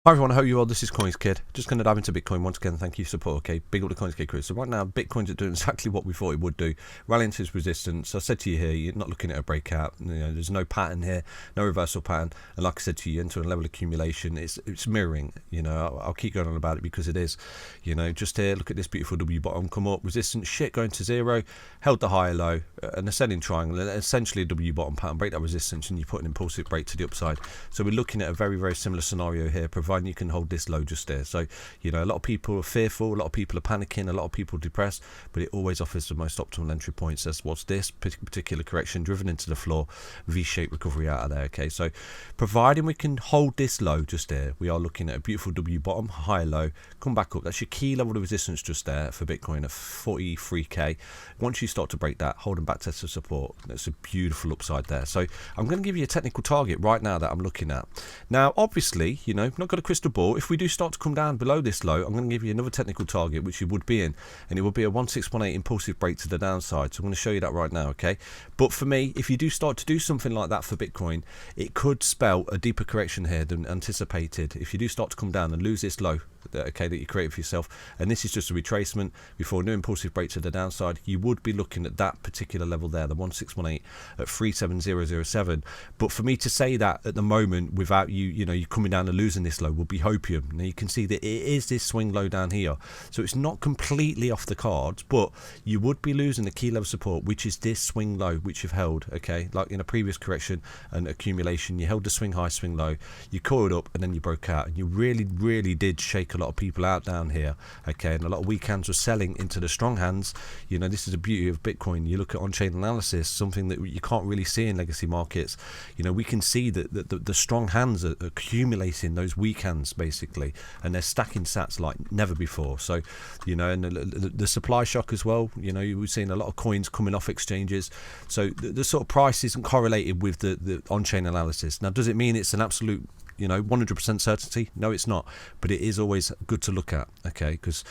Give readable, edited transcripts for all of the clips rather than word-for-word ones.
Hi everyone, I hope you all. This is CoinsKid. Just going to dive into Bitcoin once again. Thank you for support. Okay, big up the CoinsKid crew. So right now, Bitcoin's doing exactly what we thought it would do. Rallying to its resistance. I said to you here, you're not looking at a breakout. There's no pattern here, no reversal pattern. And like I said to you, into a level of accumulation, it's mirroring. I'll keep going on about it because it is. Just here, look at this beautiful W bottom come up, resistance, shit going to zero, held the higher low, an ascending triangle, and essentially a W bottom pattern. Break that resistance, and you put an impulsive break to the upside. So we're looking at a very, very similar scenario here, providing you can hold this low just there. So a lot of people are fearful, a lot of people are panicking, a lot of people are depressed, but it always offers the most optimal entry points. That's what's this particular correction driven into the floor, V-shaped recovery out of there. Okay, so providing we can hold this low just there, we are looking at a beautiful W bottom, high low, come back up. That's your key level of resistance just there for Bitcoin at 43k. Once you start to break that, holding back test of support, that's a beautiful upside there. So I'm going to give you a technical target right now that I'm looking at. Now obviously, not got a crystal ball. If we do start to come down below this low, I'm going to give you another technical target, which you would be in, and it will be a 1618 impulsive break to the downside. So I'm going to show you that right now, okay? But for me, if you do start to do something like that for Bitcoin, it could spell a deeper correction here than anticipated. If you do start to come down and lose this low, okay, that you created for yourself, and this is just a retracement before a new impulsive break to the downside, you would be looking at that particular level there, the 1618 at 37007. But for me to say that at the moment without you coming down and losing this low will be hopium. Now you can see that it is this swing low down here, so it's not completely off the cards, but you would be losing the key level support, which is this swing low which you've held. Okay, like in a previous correction and accumulation, you held the swing high, swing low, you coiled up, and then you broke out, and you really did shake a lot of people out down here. Okay, and a lot of weak hands were selling into the strong hands. This is the beauty of Bitcoin. You look at on-chain analysis, something that you can't really see in legacy markets. We can see that the strong hands are accumulating those weak hands basically, and they're stacking sats like never before. So and the supply shock as well, we've seen a lot of coins coming off exchanges, so the sort of price isn't correlated with the on-chain analysis. Now does it mean it's an absolute 100% certainty? No, it's not, but it is always good to look at, okay, because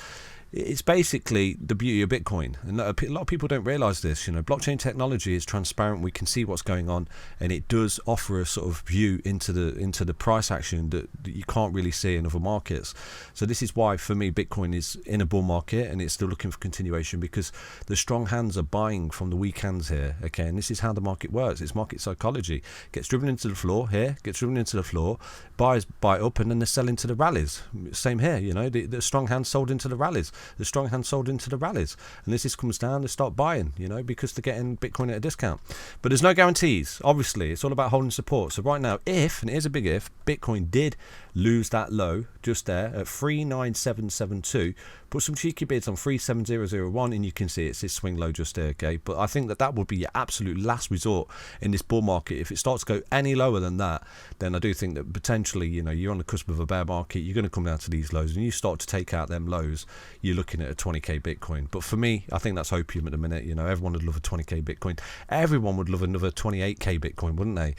it's basically the beauty of Bitcoin, and a lot of people don't realize this. Blockchain technology is transparent. We can see what's going on, and it does offer a sort of view into the price action that you can't really see in other markets. So this is why for me Bitcoin is in a bull market, and it's still looking for continuation, because the strong hands are buying from the weak hands here. Okay, and this is how the market works. It's market psychology. Gets driven into the floor here, gets driven into the floor, buyers buy up, and then they sell into the rallies. Same here. The strong hands sold into the rallies. The strong hand sold into the rallies, and this comes down, they start buying, because they're getting Bitcoin at a discount. But there's no guarantees. Obviously, it's all about holding support. So right now, if, and here's a big if, Bitcoin did lose that low just there at 39772, put some cheeky bids on 37001, and you can see it's this swing low just there. Okay, but I think that would be your absolute last resort in this bull market. If it starts to go any lower than that, then I do think that potentially you're on the cusp of a bear market. You're going to come down to these lows, and you start to take out them lows, you're looking at a 20k Bitcoin. But for me, I think that's opium at the minute. Everyone would love a 20k Bitcoin. Everyone would love another 28k Bitcoin, wouldn't they?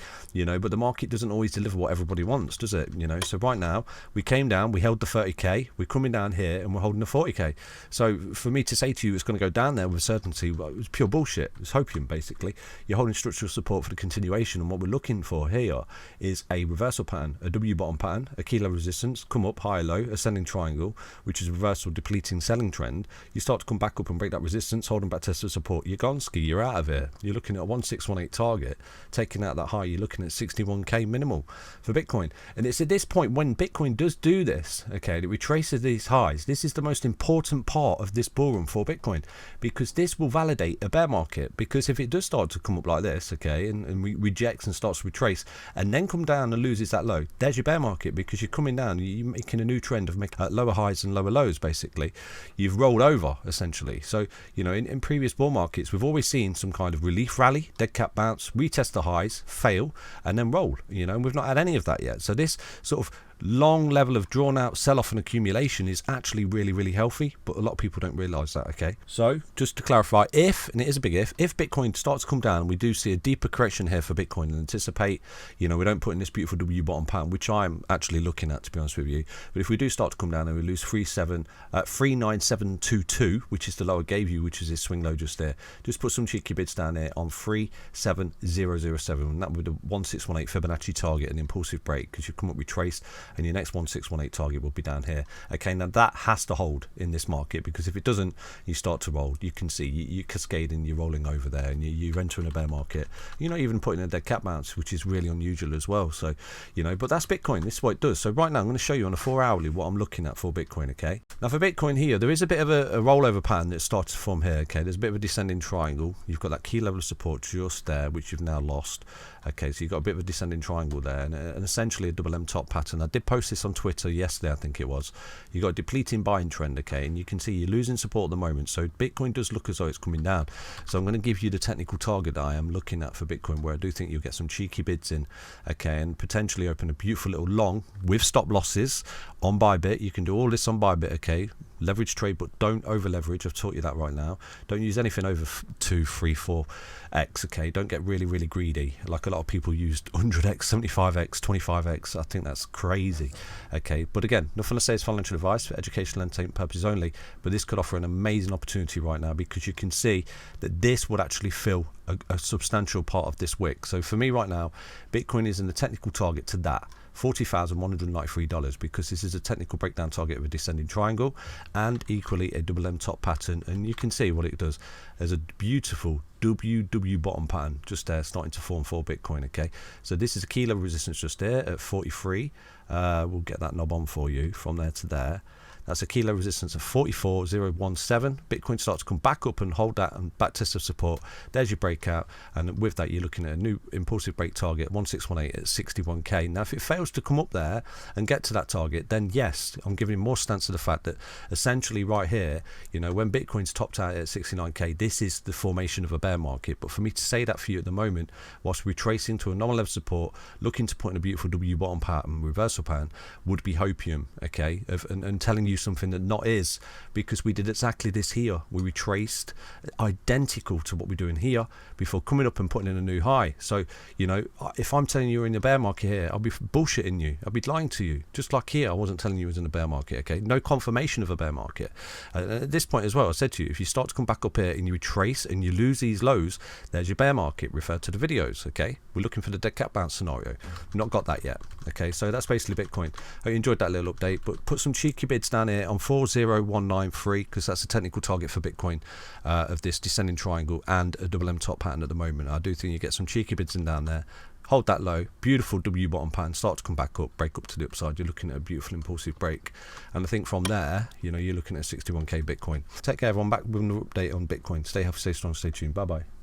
But the market doesn't always deliver what everybody wants, does it? So right now we came down, we held the 30k, we're coming down here, and we're holding the 40k. So for me to say to you it's going to go down there with certainty, well, it was pure bullshit. It's hopium basically. You're holding structural support for the continuation, and what we're looking for here is a reversal pattern, a W bottom pattern, a key level resistance, come up, high low, ascending triangle, which is a reversal depleting selling trend. You start to come back up and break that resistance, holding back test of support, you're gone ski, you're out of here. You're looking at a 1618 target, taking out that high, you're looking at 61k minimal for Bitcoin. And it's at this point when Bitcoin does do this, okay, that retraces these highs. This is the most important part of this bull run for Bitcoin, because this will validate a bear market. Because if it does start to come up like this, okay, and rejects and starts to retrace and then come down and loses that low, there's your bear market, because you're coming down, you're making a new trend of making lower highs and lower lows basically. You've rolled over essentially. So in previous bull markets we've always seen some kind of relief rally, dead cat bounce, retest the highs, fail, and then roll. And we've not had any of that yet. So this sort of long level of drawn out sell-off and accumulation is actually really healthy, but a lot of people don't realize that. Okay, so just to clarify, if, and it is a big if Bitcoin starts to come down, we do see a deeper correction here for Bitcoin and anticipate, we don't put in this beautiful W bottom pattern, which I'm actually looking at, to be honest with you. But if we do start to come down and we lose 39722, which is the low I gave you, which is this swing low just there, just put some cheeky bids down there on 37007, and that would be the 1618 Fibonacci target, an impulsive break, because you've come up retraced and your next 1618 target will be down here. Okay, now that has to hold in this market, because if it doesn't, you start to roll. You can see you cascade and you're rolling over there, and you're entering a bear market. You're not even putting a dead cat bounce, which is really unusual as well. So, you know, but that's Bitcoin. This is what it does. So right now I'm going to show you on a 4-hourly what I'm looking at for Bitcoin. Okay, now for Bitcoin here, there is a bit of a rollover pattern that starts to form here. Okay, there's a bit of a descending triangle. You've got that key level of support just there, which you've now lost. Okay, so you've got a bit of a descending triangle there, and essentially a double M top pattern. I did post this on Twitter yesterday, I think it was. You've got a depleting buying trend, okay, and you can see you're losing support at the moment. So Bitcoin does look as though it's coming down. So I'm going to give you the technical target that I am looking at for Bitcoin, where I do think you'll get some cheeky bids in, okay, and potentially open a beautiful little long with stop losses on Bybit. You can do all this on Bybit, okay. Leverage trade, but don't over leverage. I've taught you that right now. Don't use anything over 2, 3, 4x. Okay, don't get really greedy like a lot of people used 100x, 75x, 25x. I think that's crazy. Okay, but again, nothing to say is financial advice, for educational entertainment purposes only. But this could offer an amazing opportunity right now, because you can see that this would actually fill a substantial part of this wick. So for me right now, Bitcoin is in the technical target to that $40,193, because this is a technical breakdown target of a descending triangle and equally a double M top pattern, and you can see what it does. There's a beautiful WW bottom pattern just there starting to form for Bitcoin. Okay, so this is a key level resistance just there at 43. We'll get that knob on for you from there to there. That's a key level resistance of 44,017. Bitcoin starts to come back up and hold that and back test of support. There's your breakout, and with that you're looking at a new impulsive break target 1618 at 61k. Now if it fails to come up there and get to that target, then yes, I'm giving more stance to the fact that essentially right here, you know, when Bitcoin's topped out at 69k, this is the formation of a bear market. But for me to say that for you at the moment, whilst retracing to a normal level support, looking to put in a beautiful W bottom pattern, reversal pattern, would be hopium, okay, and telling you something that not is, because we did exactly this here. We retraced identical to what we're doing here before coming up and putting in a new high. So, you know, if I'm telling you you're in a bear market here, I'll be bullshitting you. I'll be lying to you. Just like here, I wasn't telling you I was in a bear market, okay? No confirmation of a bear market. At this point as well, I said to you, if you start to come back up here and you retrace and you lose these lows, there's your bear market. Refer to the videos, okay? We're looking for the dead cat bounce scenario. We've not got that yet, okay? So that's basically Bitcoin. I hope you enjoyed that little update, but put some cheeky bids down here on 40193, because that's a technical target for Bitcoin of this descending triangle and a double M top pattern at the moment. I do think you get some cheeky bids in down there. Hold that low, beautiful W bottom pattern, start to come back up, break up to the upside. You're looking at a beautiful impulsive break, and I think from there, you know, you're looking at 61k Bitcoin. Take care everyone, back with another update on Bitcoin. Stay healthy, stay strong, stay tuned. Bye bye.